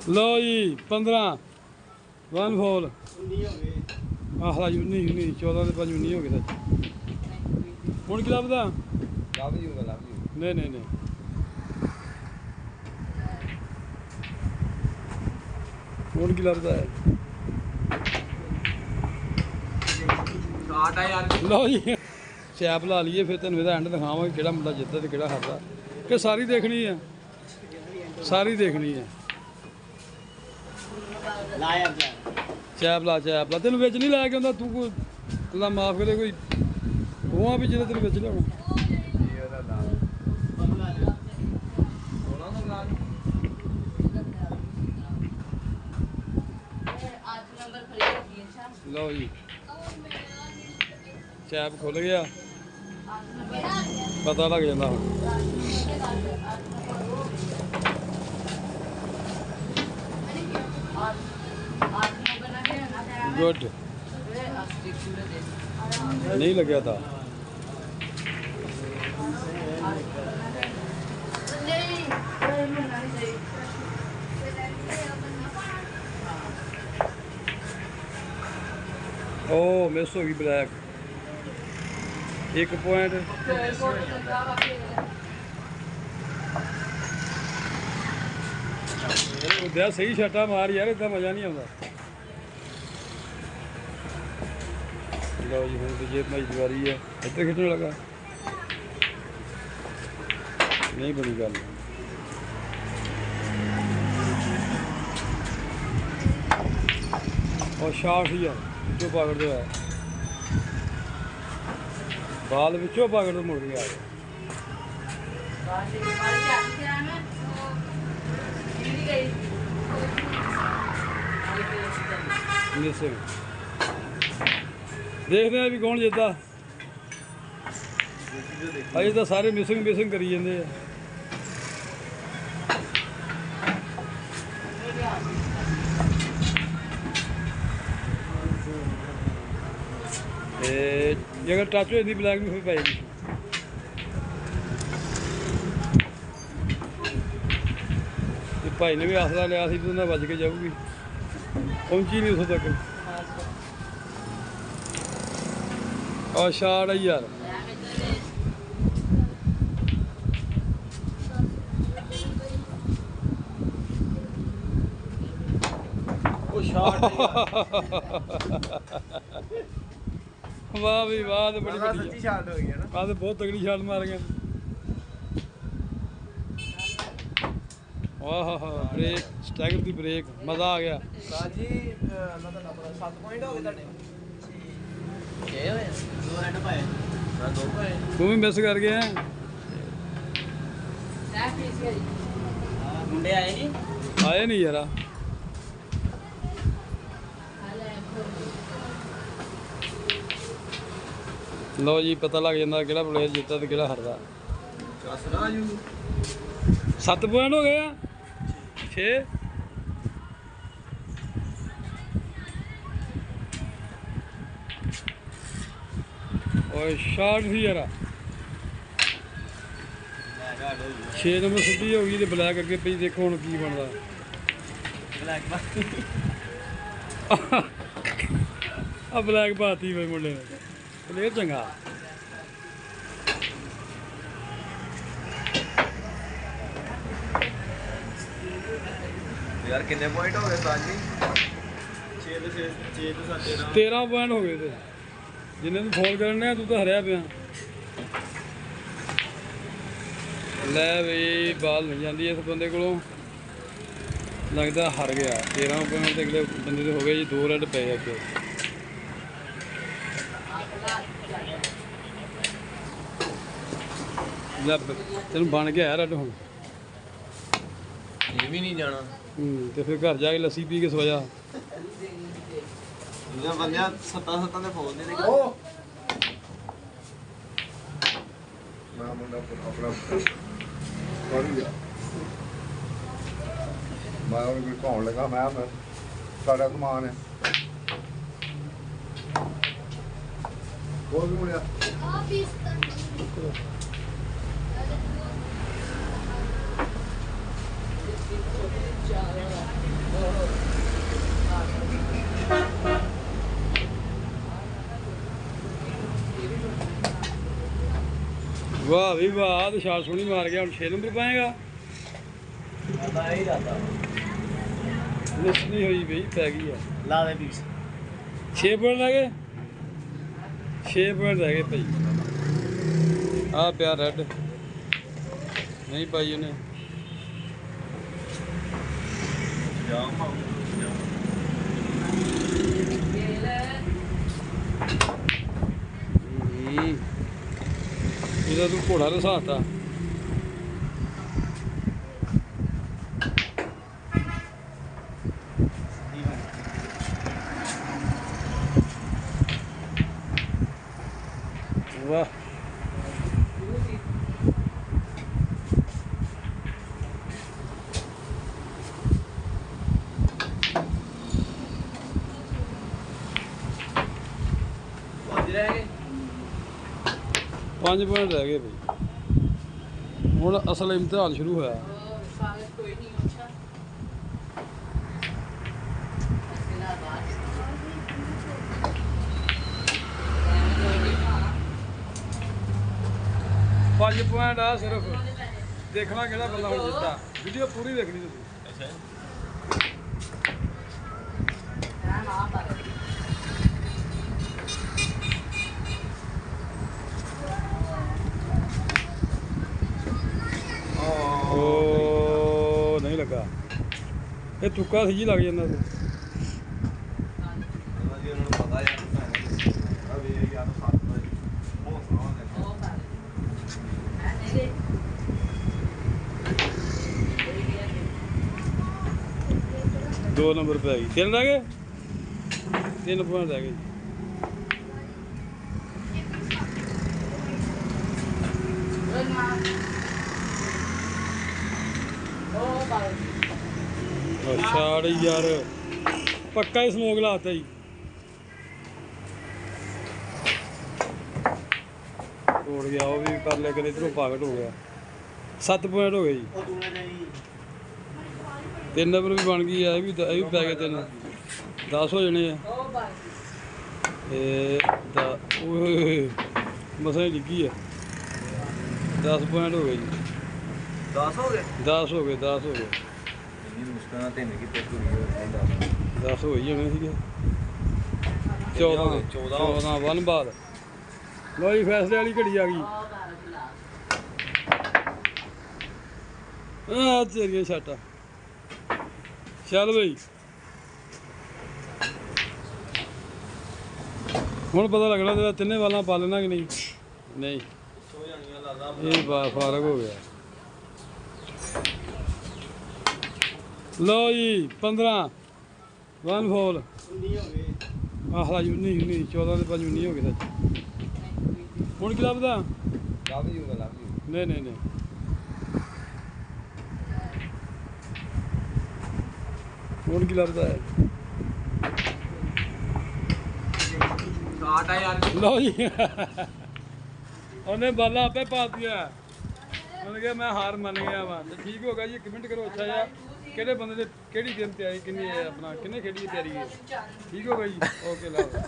लो जी 15 one fall आखला जी 19 14 ਦੇ 5 19 ਹੋ ਗਏ ਸੱਚ ਹੁਣ ਕੀ ਲੱਭਦਾ ਲੱਭ ਜੂਗਾ ਨਹੀਂ ਨਹੀਂ ਨਹੀਂ ਹੁਣ ਕੀ ਲੱਭਦਾ ਹੈ ਕਾਟਾ ਯਾਰ ਲਓ ਜੀ ਸੈਪ ਲਾ ਲਈਏ ਫਿਰ ਤੈਨੂੰ ਇਹਦਾ ਐਂਡ ਦਿਖਾਵਾਂਗੇ ਕਿਹੜਾ ਮੁੰਡਾ ਜਿੱਤਦਾ ਤੇ ਕਿਹੜਾ ਹਾਰਦਾ ਕਿ ਸਾਰੀ ਦੇਖਣੀ ਆ ਸਾਰੀ ਦੇਖਣੀ ਆ ਲਾਇਆ ਚੈਪ ਲਾ ਤੈਨੂੰ ਵਿੱਚ ਨਹੀਂ ਲੈ ਕੇ ਆਉਂਦਾ ਤੂੰ ਕੋਈ ਅੱਲਾ ਮਾਫ ਕਰੇ ਕੋਈ ਉਹ ਆ ਵੀ ਜਿਹਨੇ ਤੈਨੂੰ ਵਿੱਚ ਲਿਆਉਣਾ ਲਓ ਜੀ ਚੈਪ ਖੁੱਲ ਗਿਆ ਪਤਾ ਲੱਗ ਜਾਂਦਾ ਹੁਣ ਗੁੱਡ ਨਹੀਂ ਲੱਗਿਆ ਤਾਂ ਉਹ ਮਿਸ ਹੋ ਗਈ ਬਲੈਕ 1 ਪੁਆਇੰਟ ਉਹਦਾ ਸਹੀ ਛੱਟਾ ਮਾਰ ਯਾਰ ਇਦਾਂ ਮਜ਼ਾ ਨਹੀਂ ਆਉਂਦਾ ਲਓ ਜੀ ਹੁਣ ਵਿਜੇ ਭਾਈ ਦੀ ਵਾਰੀ ਹੈ ਇੱਧਰ ਖਿੱਚਣ ਲੱਗਾ ਨਹੀਂ ਬਣੀ ਗੱਲ ਉਹ ਸ਼ਾਟ ਹੀ ਆ ਵਿੱਚੋਂ ਪਕੜਦੇ ਹੋਇਆ ਬਾਲ ਵਿੱਚੋਂ ਪਕੜ ਮੁੜ ਗਿਆ ਮਿਸਿੰਗ ਦੇਖਦੇ ਆ ਵੀ ਕੌਣ ਜਿੱਤਦਾ ਅਜੇ ਤਾਂ ਸਾਰੇ ਮਿਸਿੰਗ ਕਰੀ ਜਾਂਦੇ ਆ ਤੇ ਜੇ ਟੱਚ ਹੋਈ ਦੀ ਬਲੈਕ ਵੀ ਫਿਰ ਪਾਏਗੀ ਤੇ ਭਾਈ ਨੇ ਵੀ ਆਸਰਾ ਲਿਆ ਸੀ ਵੀ ਉਹਨਾਂ ਵੱਜ ਕੇ ਜਾਊਗੀ ਪਹੁੰਚੀ ਨਹੀਂ ਉੱਥੋਂ ਤੱਕ ਆ ਸ਼ਾਟ ਆ ਯਾਰ ਉਹ ਸ਼ਾਟ ਵਾਹ ਵੀ ਵਾਹ ਤੇ ਬੜੀ ਵੱਡੀ ਸੱਚੀ ਸ਼ਾਟ ਹੋ ਗਈ ਨਾ ਆਹ ਤੇ ਬਹੁਤ ਤਗੜੀ ਸ਼ਾਟ ਮਾਰ ਗਿਆ ਵਾਹ ਬ੍ਰੇਕ ਸਟੈਗਰ ਦੀ ਬ੍ਰੇਕ ਮਜ਼ਾ ਆ ਗਿਆ ਸਾਜੀ ਉਹਨਾਂ ਦਾ ਨੰਬਰ 7 ਪੁਆਇੰਟ ਹੋ ਗਏ ਤੁਹਾਡੇ ਕੀ ਹੋਇਆ 2 ਰਨ ਪਾਏ ਨਾ 2 ਪਾਏ ਤੂੰ ਵੀ ਮਿਸ ਕਰ ਗਿਆ ਮੁੰਡੇ ਆਏ ਨਹੀਂ ਆਏ ਨਹੀਂ ਯਾਰਾ ਲਓ ਜੀ ਪਤਾ ਲੱਗ ਜਾਂਦਾ ਕਿਹੜਾ ਪਲੇਅਰ ਜਿੱਤਦਾ ਤੇ ਕਿਹੜਾ ਹਾਰਦਾ 7 ਪੁਆਇੰਟ ਹੋ ਗਏ ਆ 6 ਓਏ ਸ਼ਾਟ ਸੀ ਯਾਰਾ 6 ਨੰਬਰ ਸਿੱਧੀ ਹੋ ਗਈ ਤੇ ਬਲੈਕ ਅੱਗੇ ਪਈ ਦੇਖੋ ਹੁਣ ਕੀ ਬਣਦਾ ਬਲੈਕ ਆ ਬਲੈਕ ਪਾਤੀ ਬਈ ਮੁੰਡੇ ਨੇ ਪਲੇਅਰ ਚੰਗਾ ਯਾਰ ਕਿੰਨੇ ਪੁਆਇੰਟ ਹੋ ਗਏ ਸਾਜੀ 6 ਤੇ 7 13 ਪੁਆਇੰਟ ਹੋ ਗਏ ਤੇ ਜਿੰਨੇ ਤੂੰ ਫੋਨ ਕਰਨ ਆ ਤੂੰ ਤਾਂ ਹਰਿਆ ਪਿਆ ਲੈ ਬਈ ਬਾਲ ਨਹੀਂ ਜਾਂਦੀ ਇਸ ਬੰਦੇ ਕੋਲੋਂ ਲੱਗਦਾ ਹਾਰ ਗਿਆ 13 ਪੁਆਇੰਟ ਤੇ ਅਗਲੇ ਬੰਦੇ ਦੇ ਹੋ ਗਏ ਜੀ 2 ਰੈਡ ਪਏ ਅੱਗੇ ਲੈ ਤੈਨੂੰ ਬਣ ਗਿਆ ਰੈਡ ਹੁਣ ਇਹ ਵੀ ਨਹੀਂ ਜਾਣਾ ਤੇ ਫਿਰ ਘਰ ਜਾ ਕੇ ਲੱਸੀ ਪੀ ਕੇ ਸੋ ਜਾ ਇਹਨਾਂ ਬੰਦਿਆਂ 7 ਦੇ ਫੋਨ ਦੇ ਉਹ ਮੈਂ ਮੁੰਡਾ ਆਪਣਾ ਕਰ ਲਿਆ ਮੈਂ ਉਹਨੂੰ ਵੀ ਕੌਣ ਲਗਾ ਮੈਂ ਸਾਡਾ ਸਮਾਨ ਹੈ ਹੋਰ ਵੀ ਮੁੰਡਿਆ ਆ ਪੀਸ ਤਾਂ ਵਾਹ ਵੀ ਵਾਹ, ਤੇ ਛਾਲ ਸੋਹਣੀ ਮਾਰ ਗਿਆ। ਹੁਣ 6 ਨੰਬਰ ਪਾਏਗਾ। ਆਦਾ ਇਹ ਆਦਾ ਮਿਸ ਨਹੀਂ ਹੋਈ ਬਈ, ਪੈ ਗਈ ਆ। ਲਾ ਦੇ ਪੀਸ 6 ਪੁਆਇੰਟ ਰਹਿ ਗਏ। 6 ਪੁਆਇੰਟ ਰਹਿ ਗਏ ਭਾਈ। ਆ ਪਿਆ ਰੈਡ, ਨਹੀਂ ਪਾਈ ਉਹਨੇ। ਇਹਦਾ ਤੂੰ ਘੋੜਾ ਰਸਾਤਾ। ਵਾਹ ਰਹਿ ਗਏ 5 ਪੁਆਇੰਟ ਰਹਿ ਗਏ ਬਈ। ਹੁਣ ਅਸਲ ਇਮਤਿਹਾਨ ਸ਼ੁਰੂ ਹੋਇਆ। कोई नहीं अच्छा ਪੰਜ ਪੁਆਇੰਟ ਆ ਸਿਰਫ। ਦੇਖਣਾ ਕਿਹੜਾ ਬੰਦਾ ਹੁਣ ਜਿੱਤਾ। ਵੀਡੀਓ ਪੂਰੀ ਦੇਖਣੀ ਤੁਸੀਂ। ਓ ਨਹੀਂ ਲੱਗਾ। ਇਹ ਤੁੱਕਾ ਸੀ ਜੀ, ਲੱਗ ਜਾਂਦਾ ਤੇ। ਦੋ ਨੰਬਰ ਪੈ ਗਈ। 3 ਰਹਿ ਗਏ। 3 ਪੁਆਇੰਟ ਰਹਿ ਗਏ। ਅੱਛਾ ਯਾਰ, ਪੱਕਾ ਹੀ ਸਮੋਕ ਲਾਤਾ ਜੀ। ਤੋੜ ਗਿਆ ਉਹ ਵੀ, ਕਰ ਲਿਆ ਕਦੇ ਇਧਰੋਂ ਪਾਗਟ ਹੋ ਗਿਆ। 7 ਪੁਆਇੰਟ ਹੋ ਗਏ ਜੀ। 3 ਨੰਬਰ ਵੀ ਬਣ ਗਈ ਆ। ਇਹ ਵੀ ਪੈ ਗਏ 3। 10 ਹੋ ਜਾਣੇ ਆ। ਓਏ ਮਸਾਂ ਹੀ ਡਿੱਗੀ ਆ। 10 ਪੁਆਇੰਟ ਹੋ ਗਏ ਜੀ। 10 ਹੋ ਗਏ 10 ਹੋ ਗਏ। 10 ਹੋ ਗਏ। ਇੰਨੀ ਮੁਸ਼ਕਲਾਂ ਤੇ ਨਹੀਂ ਕਿਤੇ ਪੂਰੀ 10 ਹੋ ਹੀ ਜਾਣੇ ਸੀਗੇ। 14 1 ਬਾਅਦ। ਲੋ ਜੀ, ਫੈਸਲੇ ਵਾਲੀ ਘੜੀ ਆ ਗਈ। ਆ ਤੇਰੀਆਂ ਛਾਟਾਂ। ਚੱਲ ਬਈ, ਹੁਣ ਪਤਾ ਲੱਗਣਾ ਤੇਰਾ ਤਿੰਨੇ ਵਾਲਾਂ ਪਾ ਲੈਣਾ ਕਿ ਨਹੀਂ। ਨਹੀਂ, ਇਹ ਫਾਰਗ ਹੋ ਗਿਆ। ਲਓ ਜੀ 15 1 ਫੋਲ। 19 ਹੋ ਗਏ। ਆਹਲਾ 19 14 ਦੇ 5 19 ਹੋ ਗਏ ਸੱਚ। ਹੁਣ ਕੀ ਲੱਭਦਾ? ਲੱਭ ਜੂਗਾ ਨਹੀਂ ਨਹੀਂ ਨਹੀਂ, ਹੁਣ ਕੀ ਲੱਭਦਾ ਹੈ? ਆਟਾ ਯਾਰ ਲਓ ਜੀ, ਉਹਨੇ ਬਾਲਾਂ ਆਪੇ ਪਾ ਦਿੱਤੀਆਂ। ਉਹਨੇ ਕਿਹਾ ਮੈਂ ਹਾਰ ਮੰਨ ਗਿਆ ਵਾ। ਤੇ ਠੀਕ ਹੋ ਗਿਆ ਜੀ। ਕਮੈਂਟ ਕਰੋ ਅੱਛਾ ਜਿਹਾ, ਕਿਹੜੇ ਬੰਦੇ ਦੇ ਕਿਹੜੀ ਗੇਮ ਤਿਆਰੀ, ਕਿੰਨੀ ਆਪਣਾ ਕਿੰਨੇ ਖੇਡੀ ਤਿਆਰੀ ਹੈ। ਠੀਕ ਹੋ ਗਿਆ ਜੀ। ਓਕੇ ਲਓ।